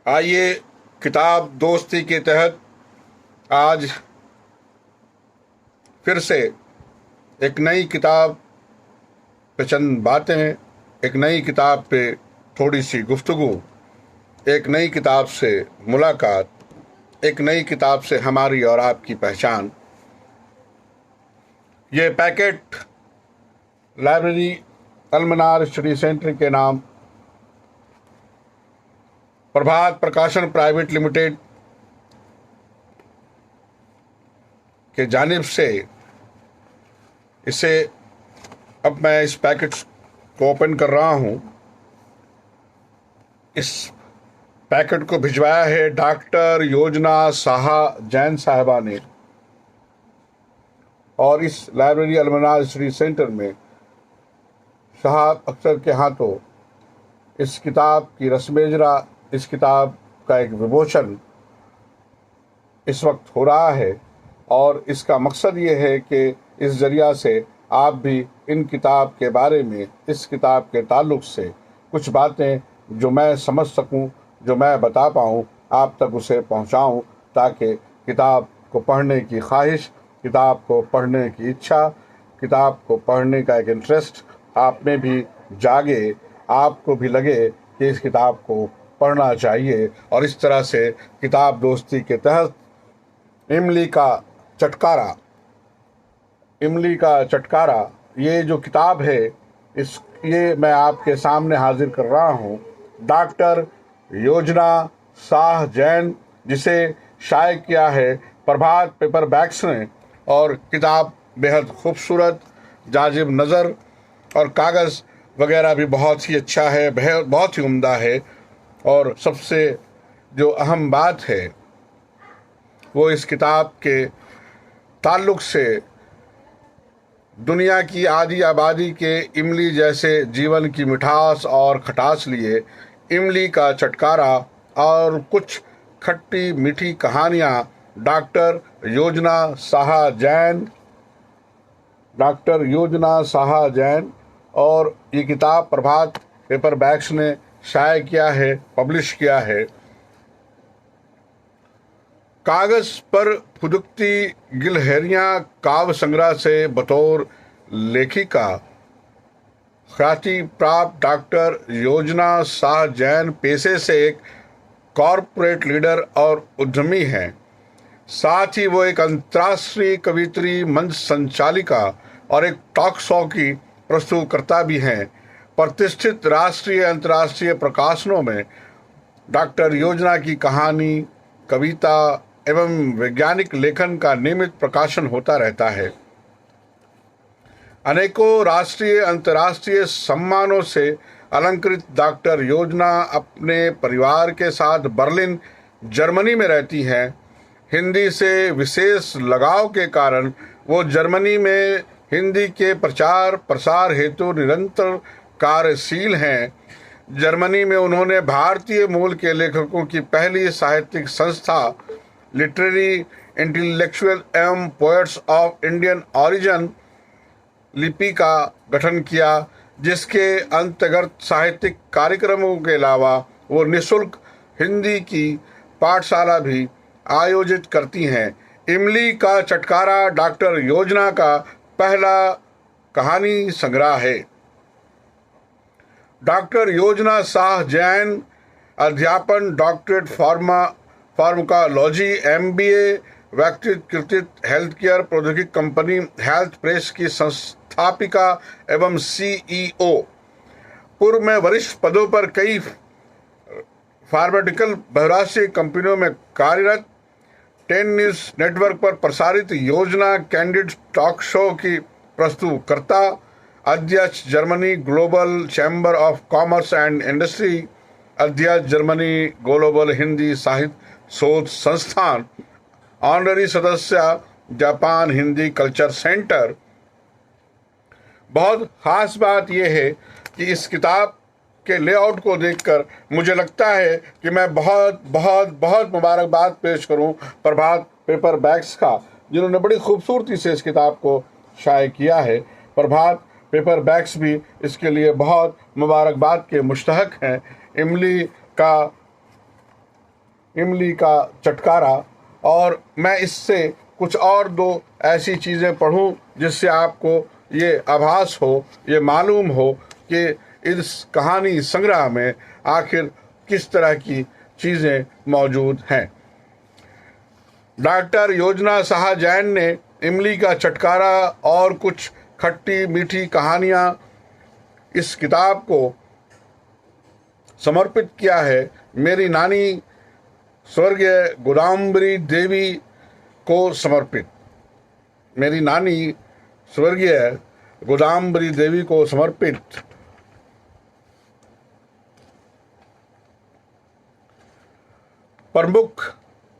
आइए किताब दोस्ती के तहत आज फिर से एक नई किताब पे चंद बातें, एक नई किताब पे थोड़ी सी गुफ्तगू, एक नई किताब से मुलाकात, एक नई किताब से हमारी और आपकी पहचान। ये पैकेट लाइब्रेरी अलमनार स्टडी सेंटर के नाम प्रभात प्रकाशन प्राइवेट लिमिटेड के जानिब से इसे अब मैं इस पैकेट को ओपन कर रहा हूं। इस पैकेट को भिजवाया है डॉक्टर योजना साहा जैन साहिबा ने, और इस लाइब्रेरी अलमनार स्टडी सेंटर में साहब अख्तर के हाथों इस किताब की रस्मेजरा, इस किताब का एक विमोचन इस वक्त हो रहा है। और इसका मकसद ये है कि इस जरिया से आप भी इन किताब के बारे में, इस किताब के ताल्लुक़ से कुछ बातें जो मैं समझ सकूं, जो मैं बता पाऊं, आप तक उसे पहुंचाऊं, ताकि किताब को पढ़ने की ख्वाहिश, किताब को पढ़ने की इच्छा, किताब को पढ़ने का एक इंटरेस्ट आप में भी जागे, आपको भी लगे कि इस किताब को पढ़ना चाहिए। और इस तरह से किताब दोस्ती के तहत इमली का चटकारा ये जो किताब है, ये मैं आपके सामने हाजिर कर रहा हूँ। डॉक्टर योजना साह जैन, जिसे शाये किया है प्रभात पेपर बैग्स ने, और किताब बेहद खूबसूरत, जाजिब नज़र, और कागज़ वगैरह भी बहुत ही अच्छा है, बहुत ही उम्दा है। और सबसे जो अहम बात है वो इस किताब के ताल्लुक़ से दुनिया की आधी आबादी के इमली जैसे जीवन की मिठास और खटास लिए इमली का चटकारा और कुछ खट्टी मीठी कहानियाँ डॉक्टर योजना साहा जैन, और ये किताब प्रभात पेपर बैग्स ने शाये किया है, पब्लिश किया है। कागज़ पर फुदकती गिलहरियाँ काव्य संग्रह से बतौर लेखिका ख्याति प्राप्त डॉक्टर योजना साह जैन पेशे से एक कॉरपोरेट लीडर और उद्यमी हैं। साथ ही वो एक अंतर्राष्ट्रीय कवित्री मंच संचालिका और एक टॉक शो की प्रस्तुतकर्ता भी हैं। प्रतिष्ठित राष्ट्रीय अंतर्राष्ट्रीय प्रकाशनों में डॉक्टर योजना की कहानी, कविता एवं वैज्ञानिक लेखन का नियमित प्रकाशन होता रहता है। अनेकों राष्ट्रीय अंतर्राष्ट्रीय सम्मानों से अलंकृत डॉक्टर योजना अपने परिवार के साथ बर्लिन, जर्मनी में रहती हैं। हिंदी से विशेष लगाव के कारण वो जर्मनी में हिंदी के प्रचार प्रसार हेतु निरंतर कार्यशील हैं। जर्मनी में उन्होंने भारतीय मूल के लेखकों की पहली साहित्यिक संस्था लिटरेरी इंटेलेक्चुअल एवं पोएट्स ऑफ इंडियन ऑरिजिन लिपि का गठन किया, जिसके अंतर्गत साहित्यिक कार्यक्रमों के अलावा वो निःशुल्क हिंदी की पाठशाला भी आयोजित करती हैं। इमली का चटकारा डॉक्टर योजना का पहला कहानी संग्रह है। डॉक्टर योजना साह जैन अध्यापन, डॉक्टरेट फार्माकोलॉजी, MBA, व्यक्तिकृत हेल्थ केयर प्रौद्योगिकी कंपनी हेल्थ प्रेस की संस्थापिका एवं CEO। पूर्व में वरिष्ठ पदों पर कई फार्मास्यूटिकल बहुराष्ट्रीय कंपनियों में कार्यरत, 10 न्यूज नेटवर्क पर प्रसारित योजना कैंडिड टॉक शो की प्रस्तुतकर्ता, अध्यक्ष Germany global chamber of commerce and industry, अध्यक्ष जर्मनी ग्लोबल हिंदी साहित्य शोध संस्थान, ऑनररी सदस्य जापान हिंदी कल्चर सेंटर। बहुत खास बात यह है कि इस किताब के लेआउट को देखकर मुझे लगता है कि मैं बहुत बहुत बहुत मुबारकबाद पेश करूं प्रभात पेपर बैग्स का, जिन्होंने बड़ी खूबसूरती से इस किताब को शाये किया है। प्रभात पेपर बैग्स भी इसके लिए बहुत मुबारकबाद के मुस्तहक हैं। इमली का इमली का चटकारा, और मैं इससे कुछ और दो ऐसी चीज़ें पढ़ूं जिससे आपको ये आभास हो, ये मालूम हो कि इस कहानी संग्रह में आखिर किस तरह की चीज़ें मौजूद हैं। डॉक्टर योजना साहा जैन ने इमली का चटकारा और कुछ खट्टी मीठी कहानियाँ इस किताब को समर्पित किया है मेरी नानी स्वर्गीय गोदाम्बरी देवी को समर्पित। मेरी नानी स्वर्गीय गोदाम्बरी देवी को समर्पित प्रमुख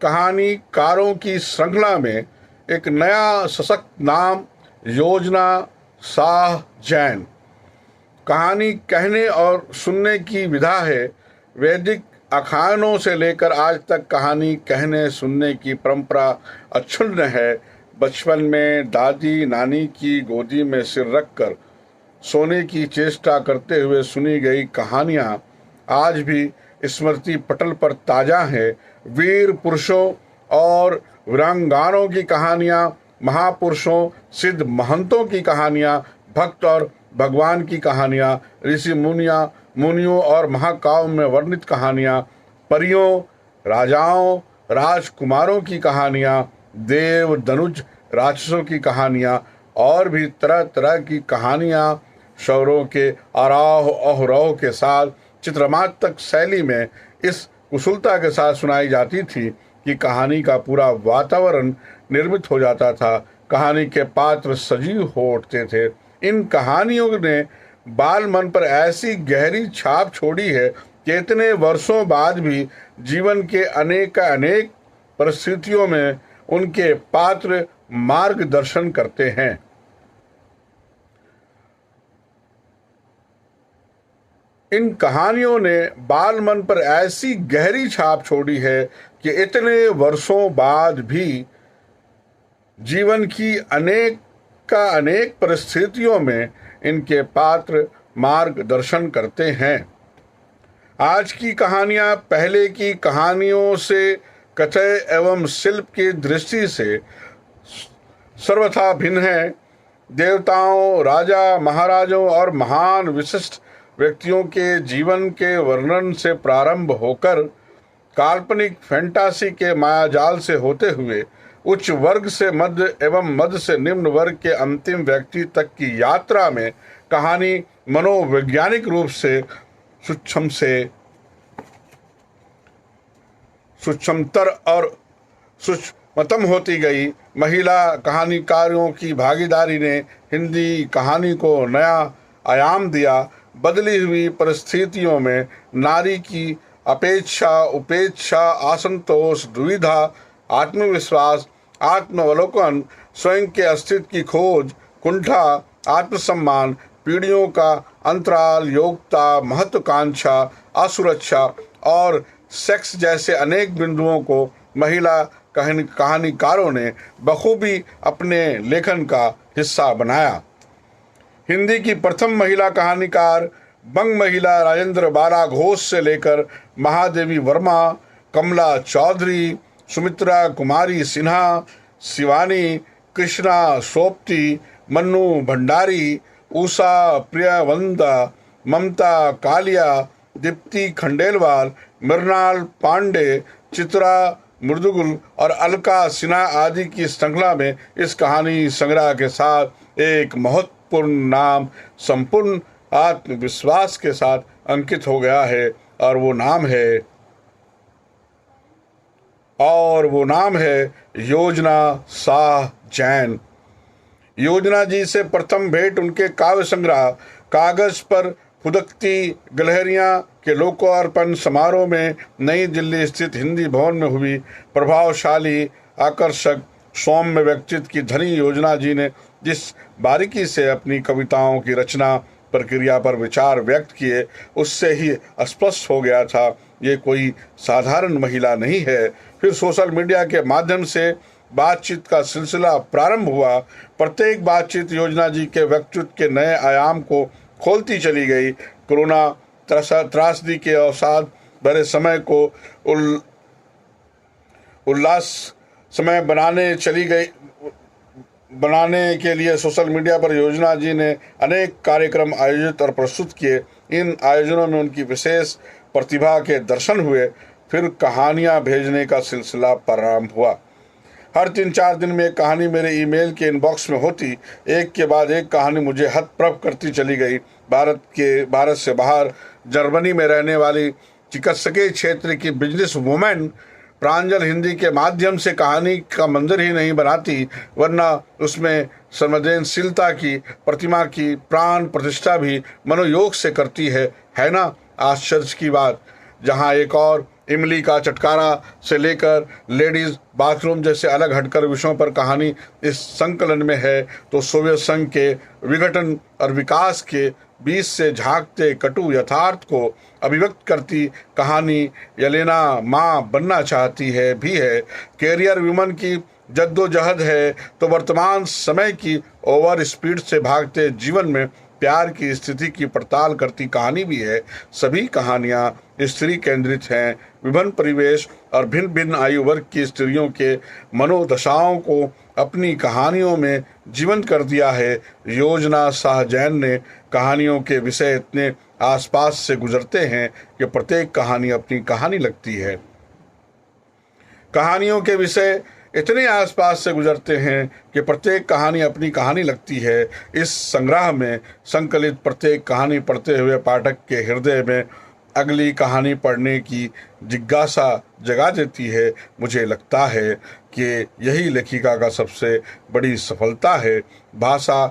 कहानीकारों की श्रृंखला में एक नया सशक्त नाम योजना साह जैन। कहानी कहने और सुनने की विधा है। वैदिक आख्यानों से लेकर आज तक कहानी कहने सुनने की परंपरा अक्षुण्ण है। बचपन में दादी नानी की गोदी में सिर रखकर सोने की चेष्टा करते हुए सुनी गई कहानियाँ आज भी स्मृति पटल पर ताजा हैं। वीर पुरुषों और वीरांगनाओं की कहानियाँ, महापुरुषों सिद्ध महंतों की कहानियाँ, भक्त और भगवान की कहानियाँ, ऋषि मुनियों और महाकाव्य में वर्णित कहानियाँ, परियों, राजाओं, राजकुमारों की कहानियाँ, देव धनुज राक्षसों की कहानियाँ और भी तरह तरह की कहानियाँ शौरों के आरोह अवरोह के साथ चित्रमात्मक शैली में इस कुशलता के साथ सुनाई जाती थी कि कहानी का पूरा वातावरण निर्मित हो जाता था। कहानी के पात्र सजीव हो उठते थे। इन कहानियों ने बाल मन पर ऐसी गहरी छाप छोड़ी है कि इतने वर्षों बाद भी जीवन के अनेक परिस्थितियों में उनके पात्र मार्गदर्शन करते हैं। इन कहानियों ने बाल मन पर ऐसी गहरी छाप छोड़ी है कि इतने वर्षों बाद भी जीवन की अनेक परिस्थितियों में इनके पात्र मार्गदर्शन करते हैं। आज की कहानियां पहले की कहानियों से कथय एवं शिल्प की दृष्टि से सर्वथा भिन्न है। देवताओं, राजा महाराजों और महान विशिष्ट व्यक्तियों के जीवन के वर्णन से प्रारंभ होकर काल्पनिक फैंटासी के मायाजाल से होते हुए उच्च वर्ग से मध्य एवं मध्य से निम्न वर्ग के अंतिम व्यक्ति तक की यात्रा में कहानी मनोवैज्ञानिक रूप से सूक्ष्मतर और सूक्ष्मतम होती गई। महिला कहानीकारों की भागीदारी ने हिंदी कहानी को नया आयाम दिया। बदली हुई परिस्थितियों में नारी की अपेक्षा, उपेक्षा, असंतोष, दुविधा, आत्मविश्वास, आत्मावलोकन, स्वयं के अस्तित्व की खोज, कुंठा, आत्मसम्मान, पीढ़ियों का अंतराल, योग्यता, महत्वाकांक्षा, असुरक्षा और सेक्स जैसे अनेक बिंदुओं को महिला कहानीकारों ने बखूबी अपने लेखन का हिस्सा बनाया। हिंदी की प्रथम महिला कहानीकार बंग महिला राजेंद्र बाला घोष से लेकर महादेवी वर्मा, कमला चौधरी, सुमित्रा कुमारी सिन्हा, शिवानी कृष्णा सोपती, मन्नू भंडारी, उषा प्रियवंदा, ममता कालिया, दीप्ति खंडेलवाल, मृणाल पांडे, चित्रा मुर्दुगुल और अलका सिन्हा आदि की श्रृंखला में इस कहानी संग्रह के साथ एक महत्वपूर्ण नाम संपूर्ण आत्मविश्वास के साथ अंकित हो गया है और वो नाम है योजना साह जैन। योजना जी से प्रथम भेंट उनके काव्य संग्रह कागज पर फुदकती गिलहरियां के लोकार्पण समारोह में नई दिल्ली स्थित हिंदी भवन में हुई। प्रभावशाली, आकर्षक, सौम्य व्यक्तित्व की धनी योजना जी ने जिस बारीकी से अपनी कविताओं की रचना प्रक्रिया पर विचार व्यक्त किए, उससे ही स्पष्ट हो गया था ये कोई साधारण महिला नहीं है। फिर सोशल मीडिया के माध्यम से बातचीत का सिलसिला प्रारंभ हुआ। प्रत्येक बातचीत योजना जी के व्यक्तित्व के नए आयाम को खोलती चली गई। कोरोना त्रासदी के अवसाद भरे समय को उल्लास समय बनाने के लिए सोशल मीडिया पर योजना जी ने अनेक कार्यक्रम आयोजित और प्रस्तुत किए। इन आयोजनों में उनकी विशेष प्रतिभा के दर्शन हुए। फिर कहानियां भेजने का सिलसिला प्रारंभ हुआ। हर 3-4 दिन में एक कहानी मेरे ईमेल के इनबॉक्स में होती। एक के बाद एक कहानी मुझे हतप्रभ करती चली गई। भारत से बाहर जर्मनी में रहने वाली चिकित्सकीय क्षेत्र की बिजनेस वुमेन प्रांजल हिंदी के माध्यम से कहानी का मंदिर ही नहीं बनाती, वरना उसमें संवेदनशीलता की प्रतिमा की प्राण प्रतिष्ठा भी मनोयोग से करती है ना आश्चर्य की बात। जहां एक और इमली का चटकारा से लेकर लेडीज बाथरूम जैसे अलग हटकर विषयों पर कहानी इस संकलन में है, तो सोवियत संघ के विघटन और विकास के बीच से झांकते कटु यथार्थ को अभिव्यक्त करती कहानी येलेना माँ बनना चाहती है भी है। कैरियर वुमन की जद्दोजहद है तो वर्तमान समय की ओवर स्पीड से भागते जीवन में प्यार की स्थिति की पड़ताल करती कहानी भी है। सभी कहानियां स्त्री केंद्रित हैं। विभिन्न परिवेश और भिन्न भिन्न आयु वर्ग की स्त्रियों के मनोदशाओं को अपनी कहानियों में जीवंत कर दिया है। योजना शाह जैन ने कहानियों के विषय इतने आसपास से गुजरते हैं कि प्रत्येक कहानी अपनी कहानी लगती है। कहानियों के विषय इतने आसपास से गुजरते हैं कि प्रत्येक कहानी अपनी कहानी लगती है। इस संग्रह में संकलित प्रत्येक कहानी पढ़ते हुए पाठक के हृदय में अगली कहानी पढ़ने की जिज्ञासा जगा देती है। मुझे लगता है कि यही लेखिका का सबसे बड़ी सफलता है। भाषा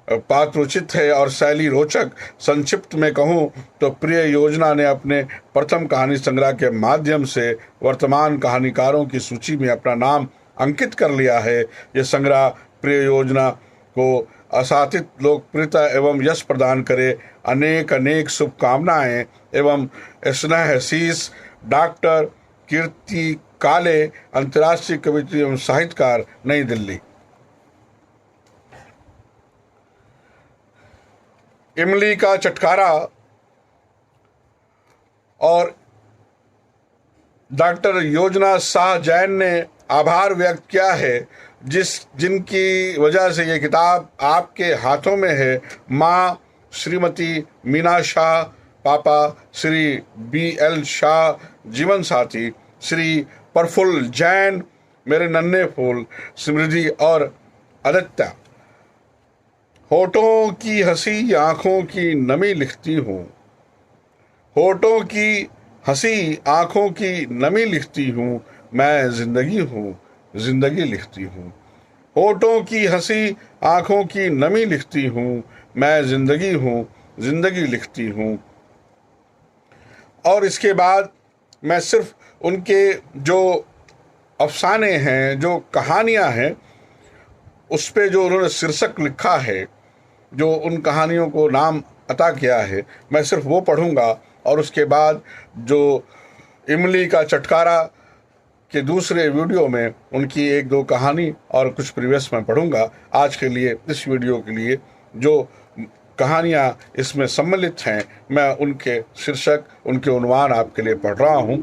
पात्रोचित है और शैली रोचक। संक्षिप्त में कहूँ तो प्रिय योजना ने अपने प्रथम कहानी संग्रह के माध्यम से वर्तमान कहानीकारों की सूची में अपना नाम अंकित कर लिया है। ये संग्रह प्रिय योजना को असातित लोकप्रियता एवं यश प्रदान करे। अनेक अनेक शुभकामनाएं एवं स्नेह शीश। डॉक्टर कीर्ति काले, अंतर्राष्ट्रीय कवयित्री एवं साहित्यकार, नई दिल्ली। इमली का चटकारा और डॉक्टर योजना शाह जैन ने आभार व्यक्त किया है जिनकी वजह से ये किताब आपके हाथों में है। माँ श्रीमती मीना शाह, पापा श्री BL शाह, जीवन साथी श्री प्रफुल्ल जैन, मेरे नन्हे फूल समृद्धि और आदित्य। होठों की हंसी आंखों की नमी लिखती हूँ, होठों की हंसी आंखों की नमी लिखती हूँ, मैं जिंदगी हूँ, जिंदगी लिखती हूँ। होठों की हंसी आंखों की नमी लिखती हूँ, मैं जिंदगी हूँ, जिंदगी लिखती हूँ। और इसके बाद मैं सिर्फ उनके जो अफसाने हैं, जो कहानियाँ हैं, उस पे जो उन्होंने शीर्षक लिखा है, जो उन कहानियों को नाम अता किया है, मैं सिर्फ वो पढ़ूंगा। और उसके बाद जो इमली का चटकारा के दूसरे वीडियो में उनकी 1-2 कहानी और कुछ प्रीवियस मैं पढ़ूंगा। आज के लिए इस वीडियो के लिए जो कहानियाँ इसमें सम्मिलित हैं, मैं उनके शीर्षक, उनके उन्वान आपके लिए पढ़ रहा हूँ,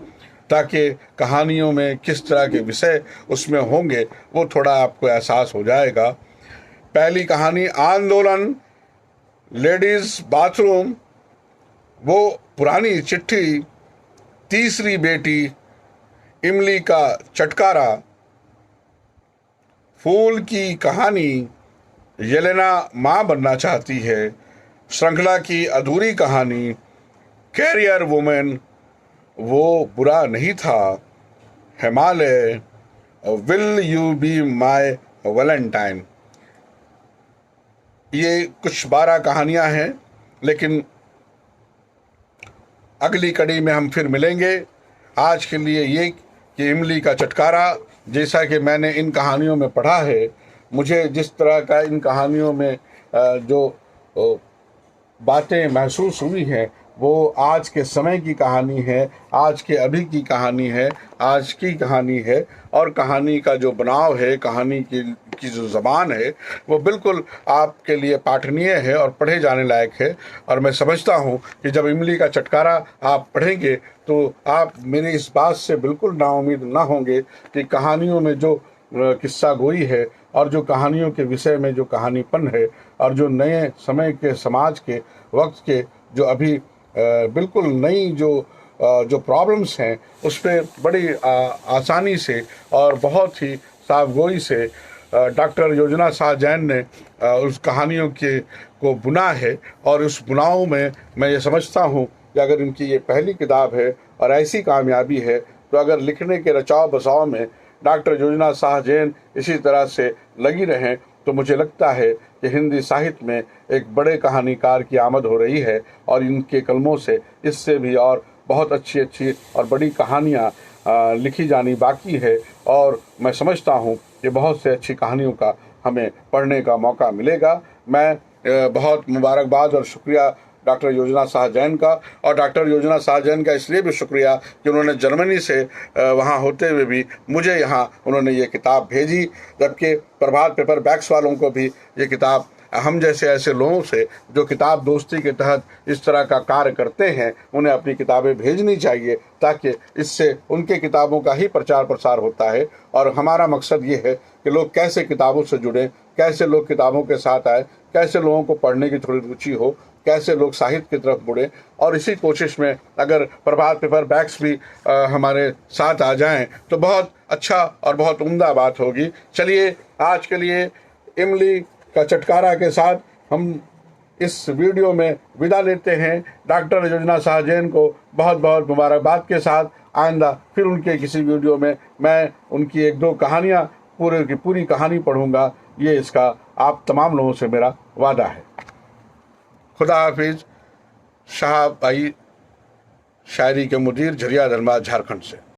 ताकि कहानियों में किस तरह के विषय उसमें होंगे वो थोड़ा आपको एहसास हो जाएगा। पहली कहानी आंदोलन, लेडीज बाथरूम, वो पुरानी चिट्ठी, तीसरी बेटी, इमली का चटकारा, फूल की कहानी, येलेना माँ बनना चाहती है, श्रृंखला की अधूरी कहानी, कैरियर वुमेन, वो बुरा नहीं था, Himalaya, will you be my Valentine. ये कुछ 12 कहानियां हैं, लेकिन अगली कड़ी में हम फिर मिलेंगे। आज के लिए ये कि इमली का चटकारा, जैसा कि मैंने इन कहानियों में पढ़ा है, मुझे जिस तरह का इन कहानियों में जो बातें महसूस हुई हैं, वो आज के समय की कहानी है, आज के अभी की कहानी है, आज की कहानी है। और कहानी का जो बनाव है, कहानी की जो ज़बान है वो बिल्कुल आपके लिए पाठनीय है और पढ़े जाने लायक है। और मैं समझता हूँ कि जब इमली का चटकारा आप पढ़ेंगे तो आप मेरी इस बात से बिल्कुल नाउम्मीद ना होंगे कि कहानियों में जो किस्सा गोई है और जो कहानियों के विषय में जो कहानीपन है और जो नए समय के समाज के वक्त के जो अभी बिल्कुल नई जो प्रॉब्लम्स हैं उस पर बड़ी आसानी से और बहुत ही साफगोई से डॉक्टर योजना शाह जैन ने उस कहानियों को बुना है। और उस बुनाव में मैं ये समझता हूँ कि अगर इनकी ये पहली किताब है और ऐसी कामयाबी है तो अगर लिखने के रचाव बसाव में डॉक्टर योजना शाह जैन इसी तरह से लगी रहें तो मुझे लगता है कि हिंदी साहित्य में एक बड़े कहानीकार की आमद हो रही है और इनके कलमों से इससे भी और बहुत अच्छी अच्छी और बड़ी कहानियाँ लिखी जानी बाकी है। और मैं समझता हूँ कि बहुत से अच्छी कहानियों का हमें पढ़ने का मौका मिलेगा। मैं बहुत मुबारकबाद और शुक्रिया डॉक्टर योजना शाह जैन का, और डॉक्टर योजना शाह जैन का इसलिए भी शुक्रिया कि उन्होंने जर्मनी से वहाँ होते हुए भी मुझे यहाँ उन्होंने ये किताब भेजी, जबकि प्रभात पेपर बैक्स वालों को भी ये किताब हम जैसे ऐसे लोगों से जो किताब दोस्ती के तहत इस तरह का कार्य करते हैं उन्हें अपनी किताबें भेजनी चाहिए, ताकि इससे उनके किताबों का ही प्रचार प्रसार होता है। और हमारा मकसद ये है कि लोग कैसे किताबों से जुड़ें, कैसे लोग किताबों के साथ आए, कैसे लोगों को पढ़ने की थोड़ी रुचि हो, कैसे लोग साहित्य की तरफ मुड़े। और इसी कोशिश में अगर प्रभात पेपर बैक्स भी हमारे साथ आ जाएं तो बहुत अच्छा और बहुत उम्दा बात होगी। चलिए आज के लिए इमली का चटकारा के साथ हम इस वीडियो में विदा लेते हैं। डॉक्टर योजना शाह जैन को बहुत बहुत मुबारकबाद के साथ आइंदा फिर उनके किसी वीडियो में मैं उनकी एक दो कहानियाँ पूरे की पूरी कहानी पढ़ूंगा, ये इसका आप तमाम लोगों से मेरा वादा है। खुदा हाफिज। शाह भाई शायरी के मुदीर, झरिया धनबाद, झारखंड से।